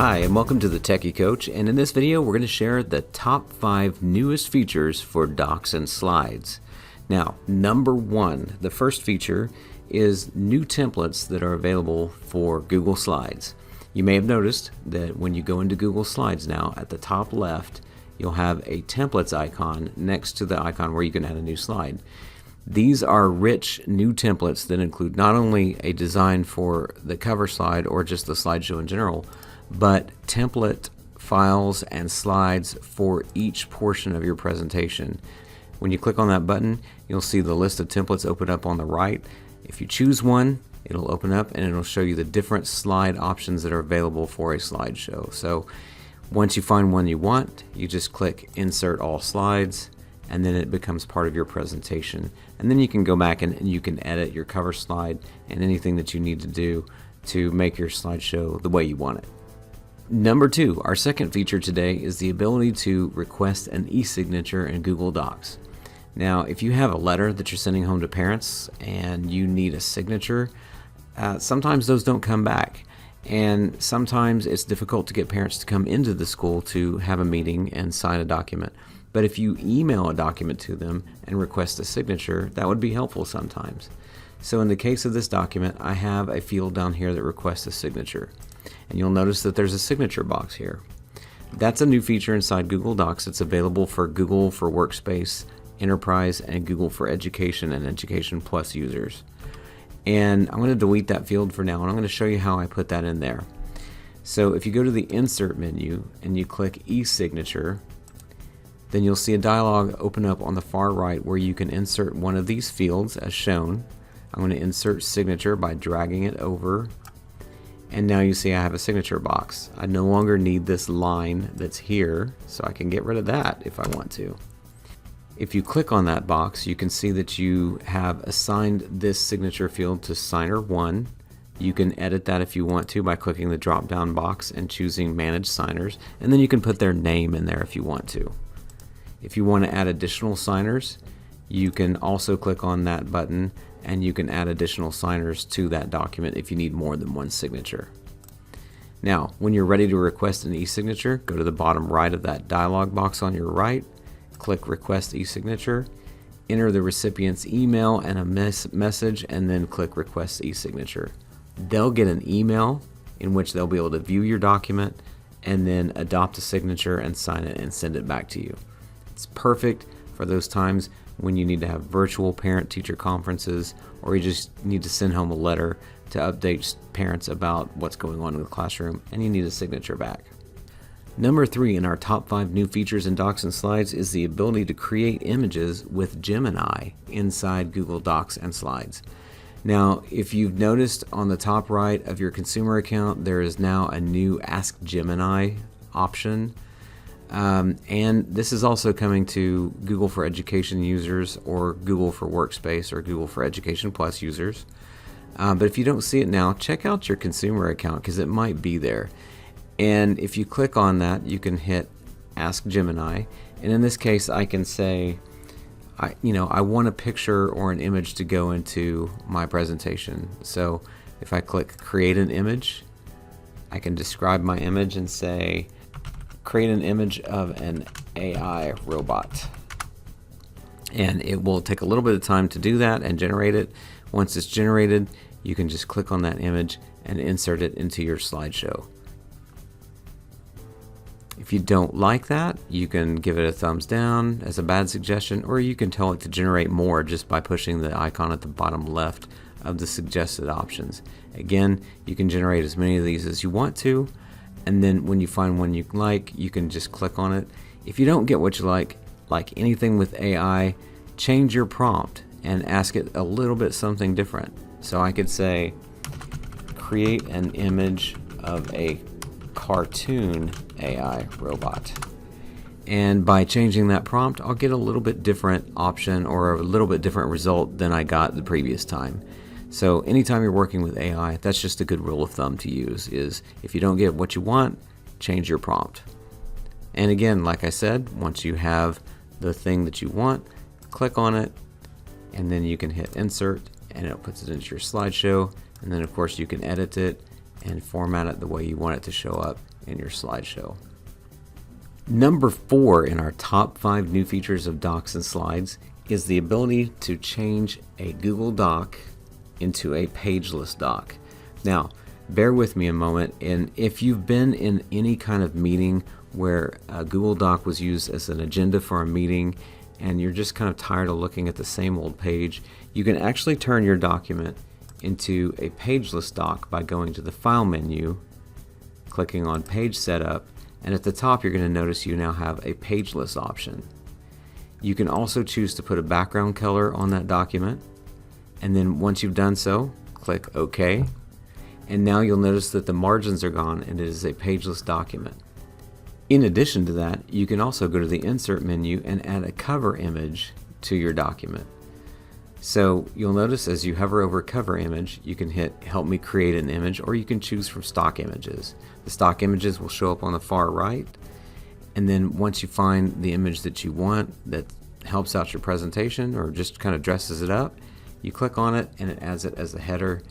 Hi, and welcome to the Techy Coach, and in this video we're going to share the top 5 newest features for docs and slides. Now, number 1, the first feature is new templates that are available for Google Slides. You may have noticed that when you go into Google Slides now, at the top left, you'll have a templates icon next to the icon where you can add a new slide. These are rich new templates that include not only a design for the cover slide or just the slideshow in general, but template files and slides for each portion of your presentation. When you click on that button, you'll see the list of templates open up on the right. If you choose one, it'll open up and it'll show you the different slide options that are available for a slideshow. So once you find one you want, you just click Insert All Slides, and then it becomes part of your presentation. And then you can go back and you can edit your cover slide and anything that you need to do to make your slideshow the way you want it. Number 2, our second feature today is the ability to request an e-signature in Google Docs. Now, if you have a letter that you're sending home to parents and you need a signature, sometimes those don't come back. And sometimes it's difficult to get parents to come into the school to have a meeting and sign a document. But if you email a document to them and request a signature, that would be helpful sometimes. So in the case of this document, I have a field down here that requests a signature. And you'll notice that there's a signature box here. That's a new feature inside Google Docs. It's available for Google for Workspace, Enterprise, and Google for Education and Education Plus users. And I'm going to delete that field for now, and I'm going to show you how I put that in there. So if you go to the Insert menu and you click eSignature, then you'll see a dialog open up on the far right where you can insert one of these fields as shown. I'm going to insert signature by dragging it over. And now you see I have a signature box. I no longer need this line that's here, so I can get rid of that if I want to. If you click on that box, you can see that you have assigned this signature field to signer 1. You can edit that if you want to by clicking the drop down box and choosing Manage Signers, and then you can put their name in there if you want to. If you want to add additional signers, you can also click on that button and you can add additional signers to that document if you need more than one signature. Now, when you're ready to request an e-signature, go to the bottom right of that dialog box on your right, click Request e-signature, enter the recipient's email and a message, and then click Request e-signature. They'll get an email in which they'll be able to view your document and then adopt a signature and sign it and send it back to you. It's perfect for those times when you need to have virtual parent-teacher conferences, or you just need to send home a letter to update parents about what's going on in the classroom and you need a signature back. Number 3 in our top 5 new features in Docs and Slides is the ability to create images with Gemini inside Google Docs and Slides. Now, if you've noticed on the top right of your consumer account, there is now a new Ask Gemini option. And this is also coming to Google for Education users or Google for Workspace or Google for Education Plus users. But if you don't see it now, check out your consumer account because it might be there. And if you click on that, you can hit Ask Gemini. And in this case, I can say, I want a picture or an image to go into my presentation. So if I click Create an Image, I can describe my image and say, create an image of an AI robot. And it will take a little bit of time to do that and generate it. Once it's generated, you can just click on that image and insert it into your slideshow. If you don't like that, you can give it a thumbs down as a bad suggestion, or you can tell it to generate more just by pushing the icon at the bottom left of the suggested options. Again, you can generate as many of these as you want to. And then when you find one you like, you can just click on it. If you don't get what you like anything with AI, change your prompt and ask it a little bit something different. So I could say, create an image of a cartoon AI robot. And by changing that prompt, I'll get a little bit different option or a little bit different result than I got the previous time. So anytime you're working with AI, that's just a good rule of thumb to use, is if you don't get what you want, change your prompt. And again, like I said, once you have the thing that you want, click on it, and then you can hit Insert, and it puts it into your slideshow. And then of course you can edit it and format it the way you want it to show up in your slideshow. Number 4 in our top 5 new features of Docs and Slides is the ability to change a Google Doc into a Pageless doc. Now, bear with me a moment, and if you've been in any kind of meeting where a Google Doc was used as an agenda for a meeting and you're just kind of tired of looking at the same old page, you can actually turn your document into a Pageless doc by going to the File menu, clicking on Page Setup, and at the top you're going to notice you now have a Pageless option. You can also choose to put a background color on that document, and then once you've done so, click OK, and now you'll notice that the margins are gone and it is a Pageless document. In addition to that, you can also go to the Insert menu and add a cover image to your document. So you'll notice as you hover over cover image, you can hit Help Me Create an Image, or you can choose from stock images. The stock images will show up on the far right, and then once you find the image that you want that helps out your presentation or just kind of dresses it up, you click on it and it adds it as a header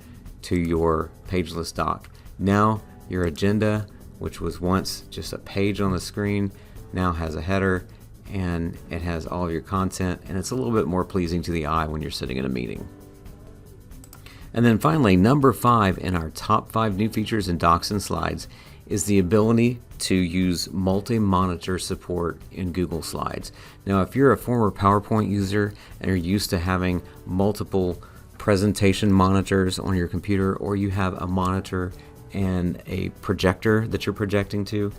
to your Pageless doc. Now your agenda, which was once just a page on the screen, now has a header and it has all of your content, and it's a little bit more pleasing to the eye when you're sitting in a meeting. And then finally, number 5 in our top 5 new features in Docs and Slides is the ability to use multi-monitor support in Google Slides. Now, if you're a former PowerPoint user and are used to having multiple presentation monitors on your computer, or you have a monitor and a projector that you're projecting to,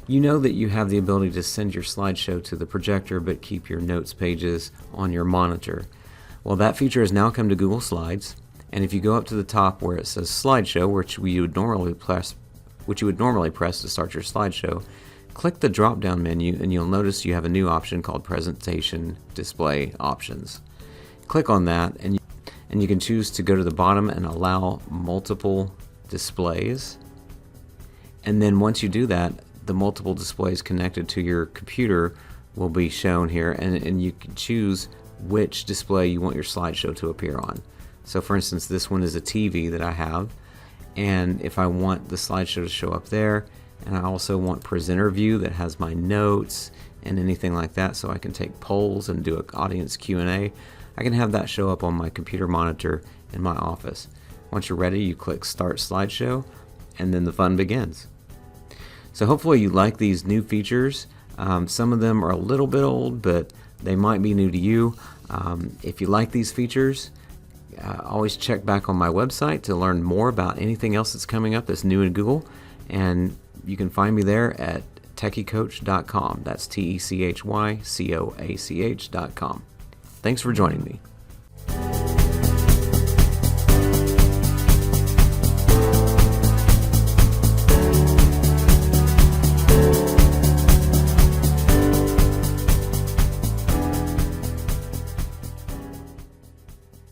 you know that you have the ability to send your slideshow to the projector but keep your notes pages on your monitor. Well, that feature has now come to Google Slides, and if you go up to the top where it says Slideshow, which you would normally press to start your slideshow, click the drop-down menu and you'll notice you have a new option called Presentation Display Options. Click on that and you can choose to go to the bottom and allow multiple displays. And then once you do that, the multiple displays connected to your computer will be shown here, and you can choose which display you want your slideshow to appear on. So for instance, this one is a TV that I have, and if I want the slideshow to show up there, and I also want presenter view that has my notes and anything like that, so I can take polls and do an audience Q&A, I can have that show up on my computer monitor in my office. Once you're ready, you click Start Slideshow, and then the fun begins. So hopefully you like these new features. Some of them are a little bit old, but they might be new to you. If you like these features, always check back on my website to learn more about anything else that's coming up that's new in Google. And you can find me there at techycoach.com. That's TECHYCOACH.com. Thanks for joining me.